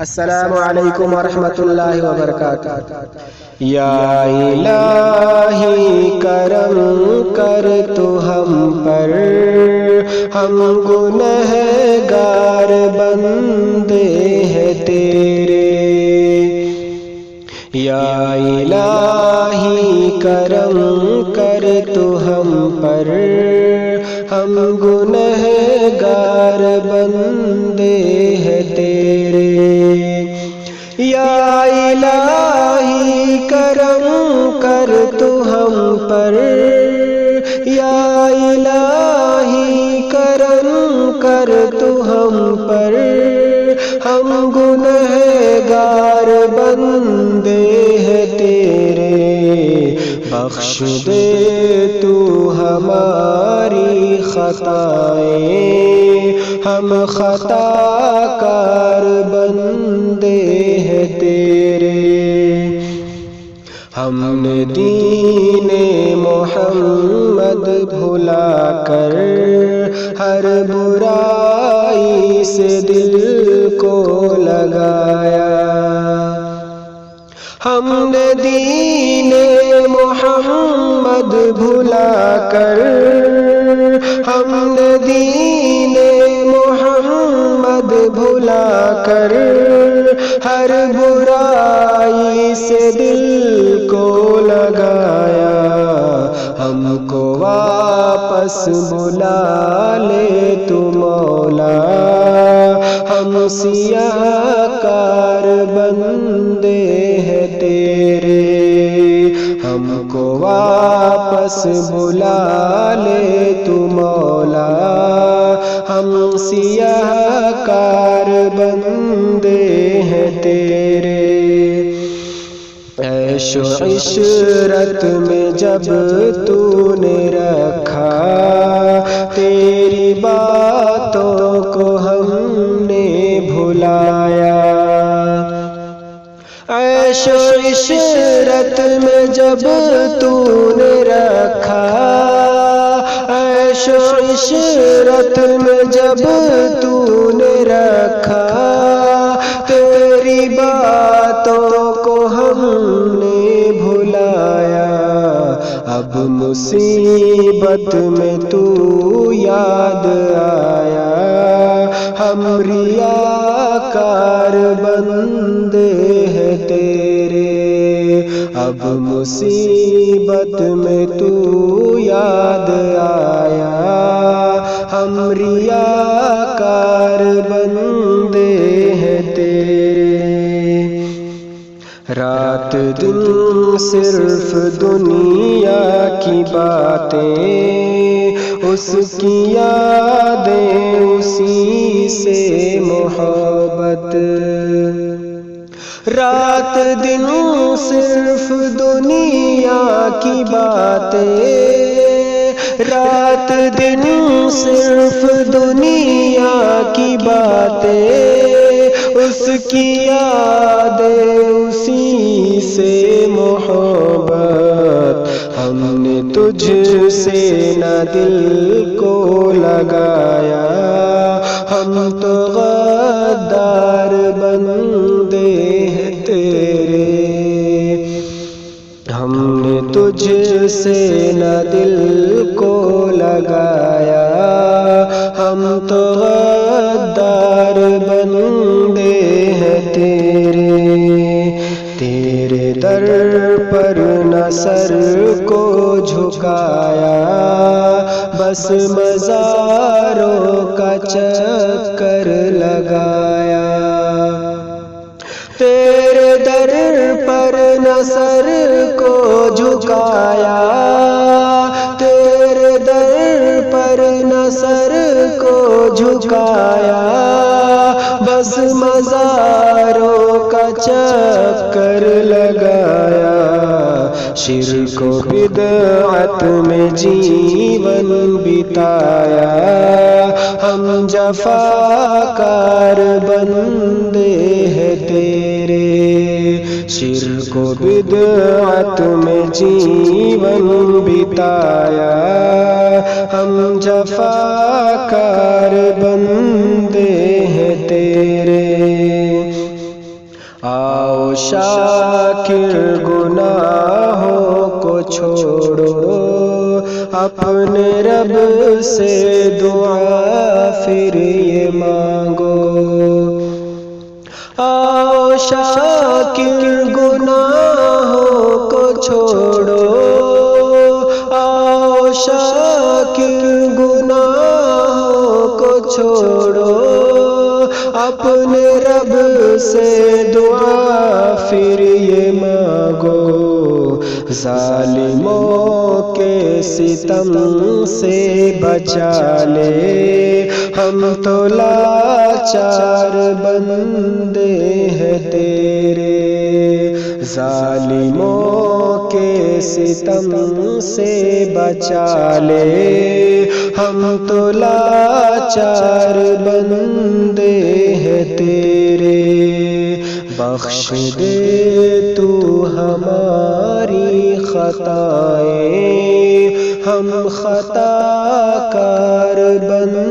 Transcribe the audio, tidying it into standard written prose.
السلام علیکم ورحمۃ اللہ وبرکاتہ۔ یا الہی کرم کر تو ہم پر، ہم گنہگار بندے ہیں تیرے۔ یا الہی کرم کر تو ہم پر، ہم گنہگار بندے ہیں تیرے۔ یا الہی کرم کر تو ہم پر، یا الہی کرم کر تو ہم پر، ہم گنہگار بندے ہیں تیرے۔ بخش دے تو ہماری خطائیں، ہم خطا کار بندے ہیں تیرے۔ ہم نے دین محمد بھلا کر، ہر برائی سے دل کو لگایا۔ ہم نے دین محمد بھلا کر، ہم نے دین محمد بھلا کر، ہر برائی سے دل کو لگایا۔ ہم کو واپس بلا لے تو مولا، ہم سیاہ کار بندے ہیں تیرے۔ ہم کو واپس بلا لے تو مولا، ہم سیاہ کار بندے ہیں تیرے۔ عیش و عشرت میں جب تو نے رکھا، تیری باتوں کو ہم نے بھلایا۔ عیش و عشرت میں جب تو نے رکھا، عیش و عشرت میں جب تو نے رکھا، تیری باتوں کو ہم نے بھلایا۔ اب مصیبت میں تو یاد آیا، ہم ریاکار بندے ہیں تیرے۔ اب مصیبت میں تو یاد آیا، ہم ریاکار بندے ہیں تیرے۔ رات دن صرف دنیا کی باتیں، اس کی یادیں، اسی سے محبت۔ رات دن صرف دنیا کی باتیں، رات دن صرف دنیا کی باتیں، اس کی یادیں، اسی سے محبت۔ ہم نے تجھ سے نہ دل کو لگایا، ہم تو غدار بندے ہیں تیرے۔ ہم نے تجھ سے نہ دل کو لگایا، ہم تو غدار بندے ہیں تیرے۔ تیرے در پر نہ سر کو جھکایا، بس مزاروں کا چکر لگایا۔ تیرے در پر نہ سر کو جھکایا، تیرے در پر نہ سر کو جھکایا، بس مزاروں کا چکر لگایا۔ شرک و بدعت میں جیون بتایا، ہم جفاکار بندے ہیں تیرے۔ شرک و بدعت میں جیون بتایا، ہم جفاکار بندے ہیں تیرے۔ آؤ شاکر گناہوں کو چھوڑو، اپنے رب سے دعا پھر یہ مانگو۔ آؤ شاکر گناہوں کو چھوڑو، آؤ شاکر گناہوں کو چھوڑو، اپنے رب سے دعا پھر یہ مانگو۔ ظالموں کے ستم سے بچا لے، ہم تو لاچار بندے ہیں تیرے۔ ظالموں کے ستم سے بچا لے، ہم تو لاچار بندے ہیں تیرے۔ بخش دے تو ہماری خطائیں، ہم خطا کار بندے